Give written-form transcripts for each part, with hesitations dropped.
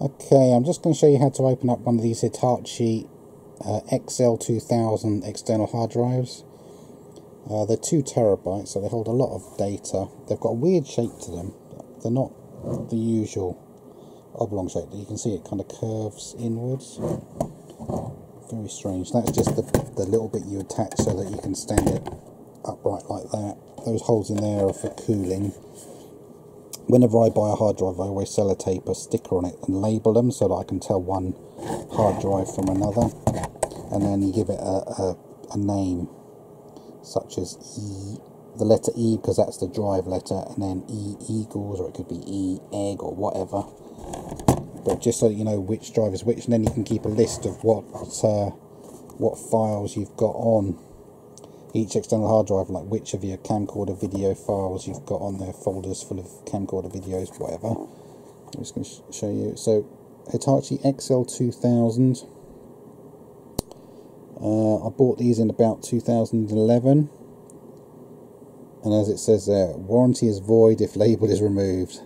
Okay, I'm just going to show you how to open up one of these Hitachi XL2000 external hard drives. They're 2 terabytes, so they hold a lot of data. They've got a weird shape to them. They're not the usual oblong shape. You can see it kind of curves inwards. Very strange. That's just the little bit you attach so that you can stand it upright like that. Those holes in there are for cooling. Whenever I buy a hard drive, I always sellotape a sticker on it and label them so that I can tell one hard drive from another. And then you give it a name, such as E, the letter E, because that's the drive letter, and then E eagles, or it could be E egg or whatever. But just so you know which drive is which, and then you can keep a list of what files you've got on each external hard drive, like which of your camcorder video files you've got on there, folders full of camcorder videos, whatever. I'm just going to show you. So, Hitachi XL2000. I bought these in about 2011. And as it says there, warranty is void if label is removed.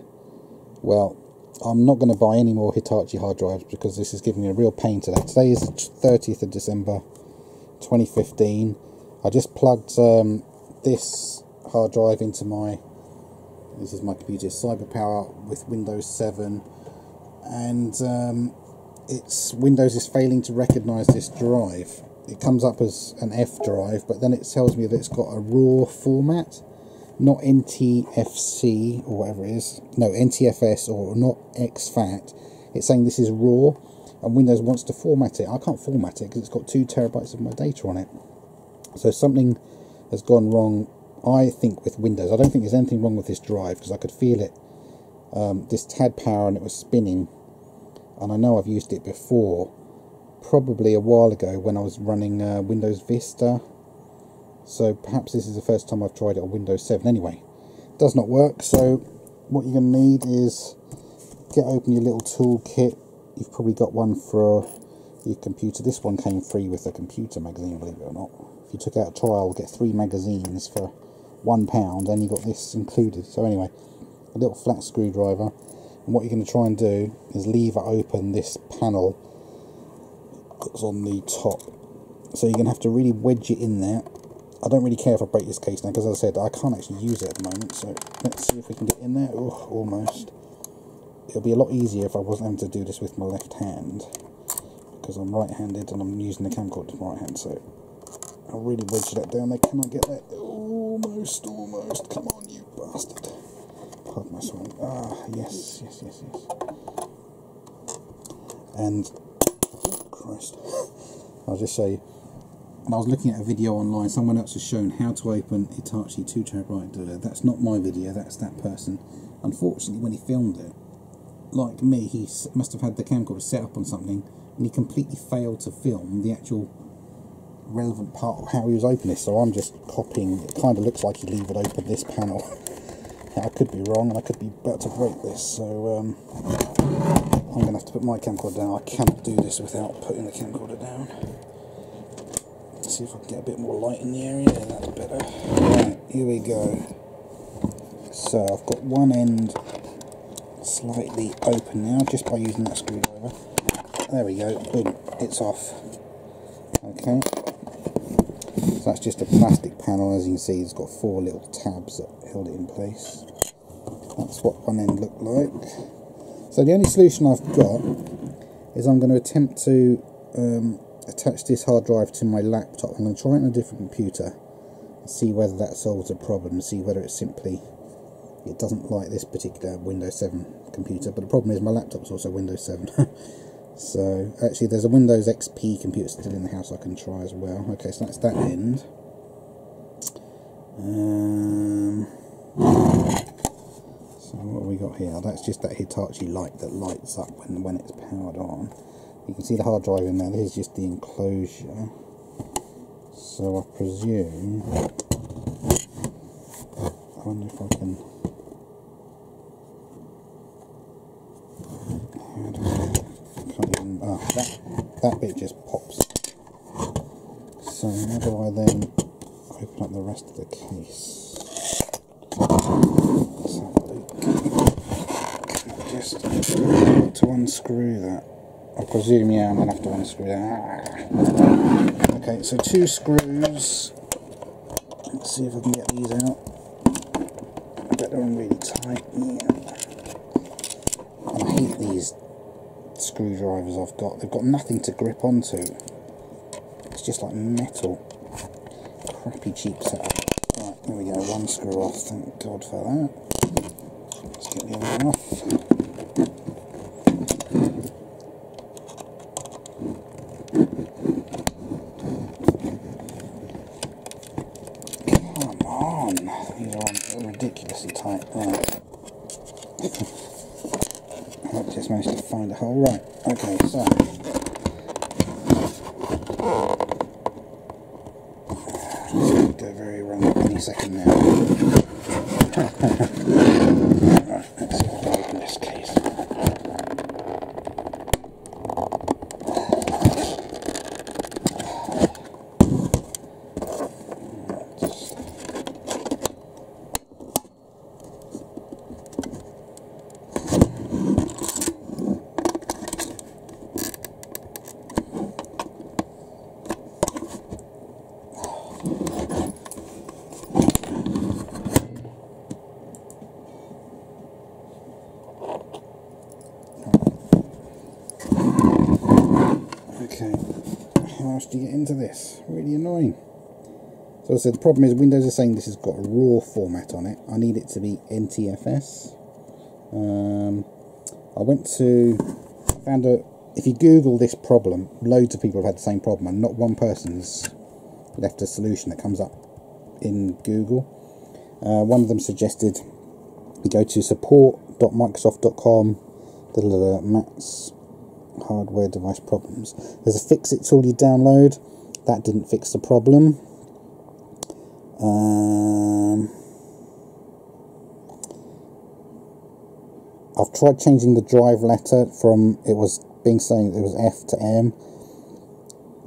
Well, I'm not going to buy any more Hitachi hard drives because this is giving me a real pain today. Today is the 30th of December 2015. I just plugged this hard drive into this is my computer, CyberPower with Windows 7, and Windows is failing to recognise this drive. It comes up as an F drive, but then it tells me that it's got a RAW format, not NTFC or whatever it is, no, NTFS or not exFAT. It's saying this is RAW, and Windows wants to format it. I can't format it because it's got 2 terabytes of my data on it. So something has gone wrong, I think, with Windows. I don't think there's anything wrong with this drive because I could feel it. This had power and it was spinning, and I know I've used it before, probably a while ago when I was running Windows Vista. So perhaps this is the first time I've tried it on Windows 7. Anyway, it does not work. So what you're going to need is open your little toolkit. You've probably got one for your computer. This one came free with a computer magazine, believe it or not. If you took out a trial, get 3 magazines for £1, and you got this included. So anyway, a little flat screwdriver, and what you're going to try and do is lever open this panel that's on the top. So you're going to have to really wedge it in there. I don't really care if I break this case now, because as I said, I can't actually use it at the moment. So let's see if we can get in there. Oh, almost. It'll be a lot easier if I wasn't having to do this with my left hand, because I'm right-handed and I'm using the camcorder with my right hand. So I'll really wedge that down there. Can I get that? Almost. Come on, you bastard. Pardon my swearing. Ah, yes. And, Christ, I'll just show you. And I was looking at a video online, someone else has shown how to open Hitachi 2 terabyte. That's not my video, that's that person. Unfortunately, when he filmed it, like me, he must have had the camcorder set up on something, and he completely failed to film the actual relevant part of how he was opening this. So I'm just copying. It kind of looks like he levered open this panel. I could be wrong, and I could be about to break this. So I'm going to have to put my camcorder down. I cannot do this without putting the camcorder down. Let's see if I can get a bit more light in the area. Yeah, that's better. Right, here we go. So I've got one end slightly open now, just by using that screwdriver. There we go. Boom. It's off. Okay. So that's just a plastic panel. As you can see, it's got 4 little tabs that held it in place. That's what one end looked like. So the only solution I've got is I'm going to attempt to attach this hard drive to my laptop. I'm going to try it on a different computer and see whether that solves the problem, see whether it doesn't like this particular Windows 7 computer. But the problem is my laptop's also Windows 7. So actually there's a Windows XP computer still in the house I can try as well. Okay, so that's that end. So what have we got here? That's just that Hitachi light that lights up when it's powered on. You can see the hard drive in there. This is just the enclosure. So I presume, I wonder if I can, that bit just pops. So how do I then open up the rest of the case? Let's have a look. Just to unscrew that? I presume, yeah, I'm going to have to unscrew that. Okay, so 2 screws. Let's see if I can get these out. I bet they're on really tight. Yeah. And I hate these screwdrivers I've got. They've got nothing to grip onto. It's just like metal. Crappy cheap setup. Right, there we go. 1 screw off. Thank God for that. Let's get the other one off. Come on. These are ridiculously tight. Right. I've just managed to find a hole. Right. Okay, so this could go very wrong any second now. Right, let's see if I can open this case. Okay, how else do you get into this? Really annoying. So I said the problem is Windows is saying this has got a RAW format on it. I need it to be NTFS. I found if you Google this problem, loads of people have had the same problem, and not one person's left a solution that comes up in Google. One of them suggested you go to support.microsoft.com, Matt's hardware device problems. There's a fix-it tool you download. That didn't fix the problem. I've tried changing the drive letter from it was F to M.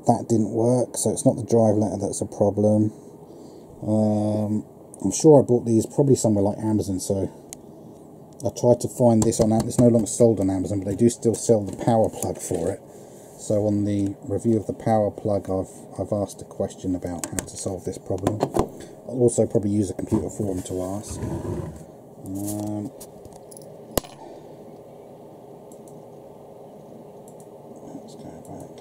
That didn't work, so it's not the drive letter that's a problem. I'm sure I bought these probably somewhere like Amazon, so I tried to find this on Amazon. It's no longer sold on Amazon, but they do still sell the power plug for it. So on the review of the power plug, I've asked a question about how to solve this problem. I'll also probably use a computer forum to ask. Let's go back.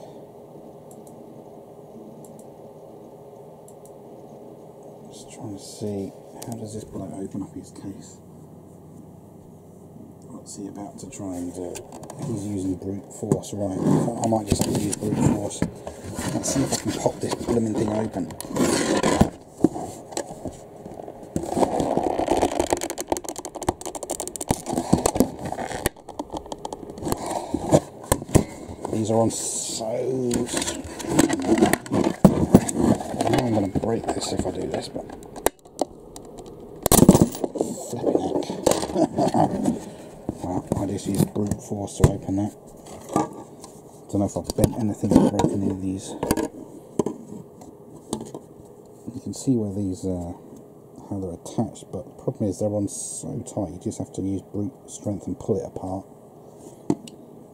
Just trying to see, how does this bloke open up his case? What's he about to try and do? He's using brute force, right. I might just have to use brute force. Let's see if I can pop this blooming thing open. These are on so... I know I'm going to break this if I do this, but... Flipping heck. Well, I just use brute force to open that. Don't know if I've bent anything or broken any of these. You can see where these how they're attached, but the problem is they're on so tight, you just have to use brute strength and pull it apart.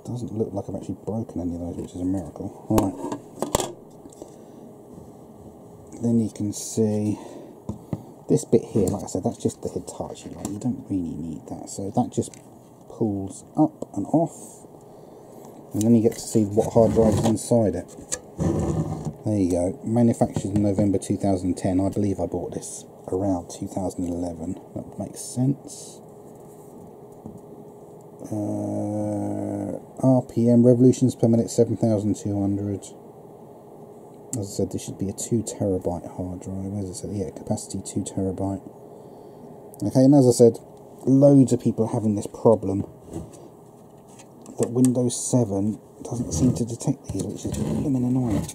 Doesn't look like I've actually broken any of those, which is a miracle. Right. Then you can see this bit here, like I said, that's just the Hitachi light. You don't really need that, so that just pulls up and off, and then you get to see what hard drive is inside it. There you go. Manufactured in November 2010. I believe I bought this around 2011. That makes sense. RPM, revolutions per minute, 7,200. As I said, this should be a 2 terabyte hard drive. As I said, yeah, capacity 2 terabyte. Okay, and as I said, loads of people are having this problem that Windows 7 doesn't seem to detect these, which is blooming annoying.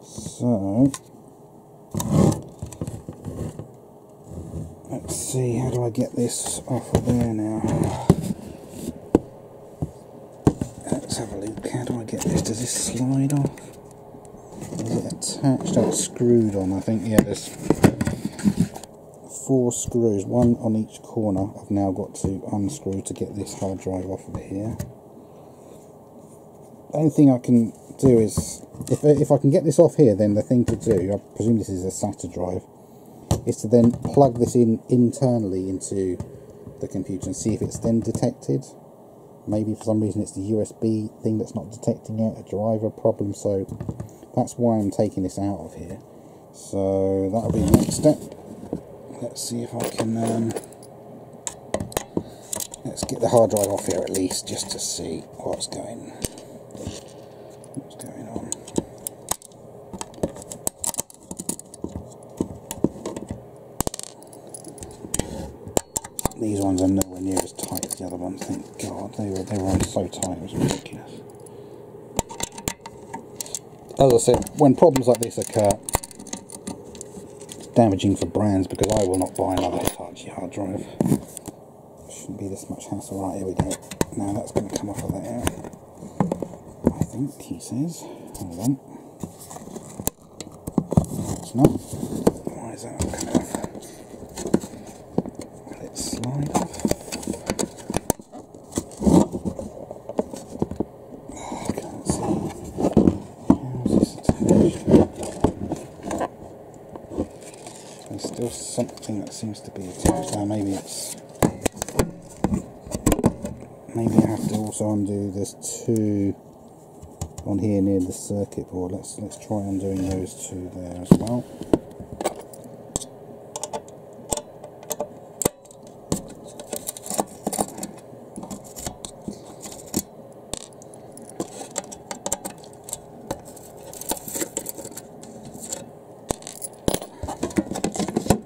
So, let's see, how do I get this off of there now? Let's have a look. How do I get this? Does this slide off? Is it attached? Oh, it's screwed on, I think. Yeah, there's 4 screws, 1 on each corner. I've now got to unscrew to get this hard drive off of here. The only thing I can do is, if I can get this off here, then the thing to do, I presume this is a SATA drive, is to then plug this in internally into the computer and see if it's then detected. Maybe for some reason it's the USB thing that's not detecting it, a driver problem, so that's why I'm taking this out of here. So that'll be the next step. Let's see if I can, let's get the hard drive off here at least, just to see what's going on. These ones are nowhere near as tight as the other ones, thank God. They were on so tight, it was ridiculous. As I said, when problems like this occur, it's damaging for brands, because I will not buy another Hitachi hard drive. Shouldn't be this much hassle. Right, here we go. Now that's going to come off of there, I think he says. Hold on. No, it's not. Why is that coming off? Let it slide off. Oh, I can't see. How's this attached? There's still something that seems to be attached. Now maybe it's... Maybe I have to also undo, there's two on here near the circuit board. Let's try undoing those two there as well.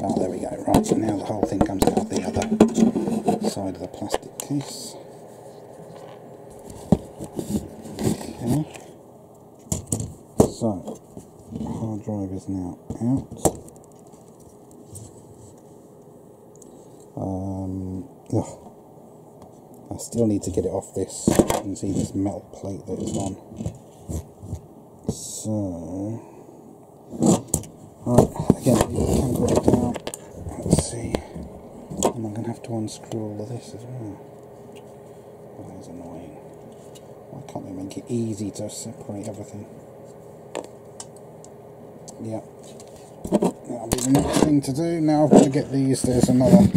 Oh, there we go. Right, so now the whole thing comes out the other side of the plastic case. Okay. So, the hard drive is now out. I still need to get it off this. You can see this metal plate that it's on. So, alright, again, you can put it down. Let's see. And I'm going to have to unscrew all of this as well. Oh, that is annoying. Why can't they make it easy to separate everything? Yeah. That'll be the next thing to do. Now I've got to get these. There's another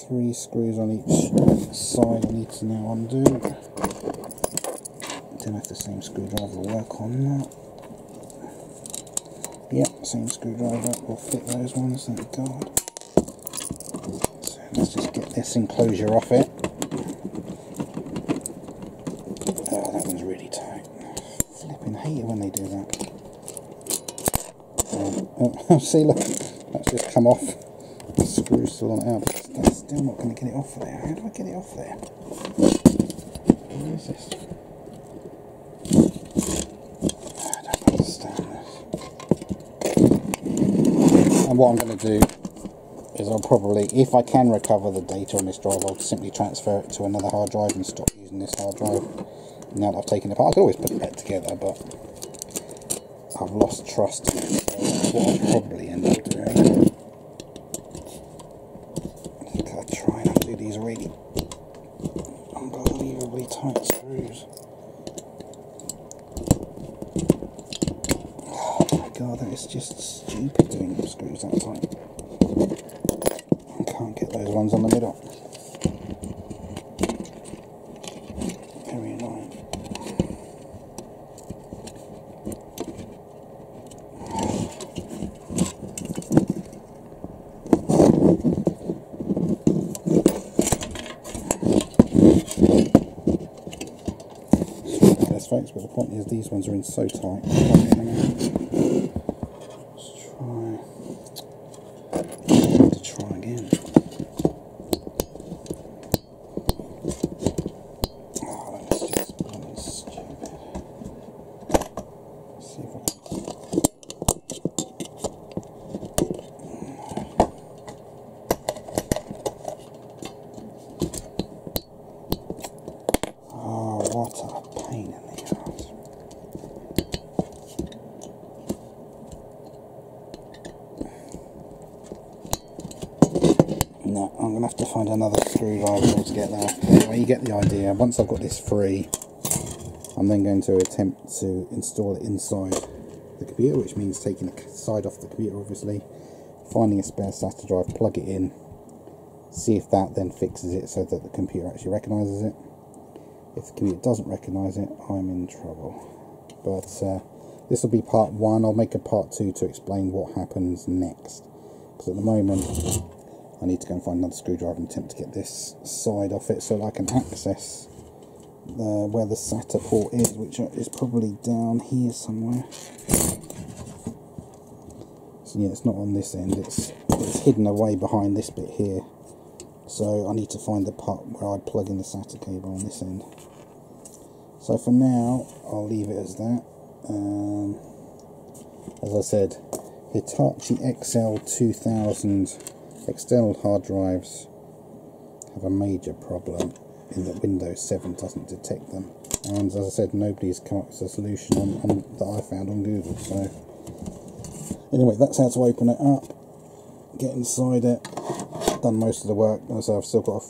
3 screws on each side I need to now undo. Don't know if the same screwdriver will work on that. Yep, same screwdriver will fit those ones, thank God. So let's just get this enclosure off it. Oh, that one's really tight. Flipping hate it when they do that. Oh, see, look, that's just come off. The screw's still on it out, but that's still not going to get it off there. How do I get it off there? What is this? I don't understand this. And what I'm going to do is I'll probably, if I can recover the data on this drive, I'll simply transfer it to another hard drive and stop using this hard drive. Now that I've taken it apart, I could always put it back together, but I've lost trust in it, so that's what I'll probably end up doing. Gotta try and undo these really unbelievably tight screws. Oh my God, that is just stupid doing the screws that tight. I can't get those ones on the middle. Very annoying. Folks, but the point is these ones are in so tight. I can't get them out. Let's try again. Oh, that's just bloody stupid. Let's see if I can. Oh, what a pain in the ass. No, I'm going to have to find another screwdriver to get that off. Anyway, you get the idea. Once I've got this free, I'm then going to attempt to install it inside the computer, which means taking the side off the computer obviously, finding a spare SATA drive, plug it in, see if that then fixes it so that the computer actually recognises it. If the computer doesn't recognise it, I'm in trouble. But this will be part 1. I'll make a part 2 to explain what happens next, because at the moment I need to go and find another screwdriver and attempt to get this side off it so that I can access where the SATA port is, which is probably down here somewhere. So yeah, it's not on this end, it's hidden away behind this bit here. So I need to find the part where I plug in the SATA cable on this end. So for now, I'll leave it as that. As I said, Hitachi XL2000 external hard drives have a major problem in that Windows 7 doesn't detect them. And as I said, nobody's come up with a solution that I found on Google. So anyway, that's how to open it up, get inside it. Done most of the work. As I've still got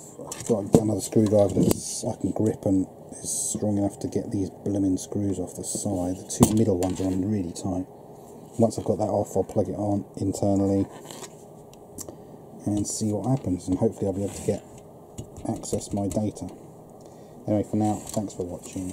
to get another screwdriver that I can grip and is strong enough to get these blooming screws off the side. The 2 middle ones are on really tight. Once I've got that off, I'll plug it on internally and see what happens, and hopefully I'll be able to access my data. Anyway, for now, thanks for watching.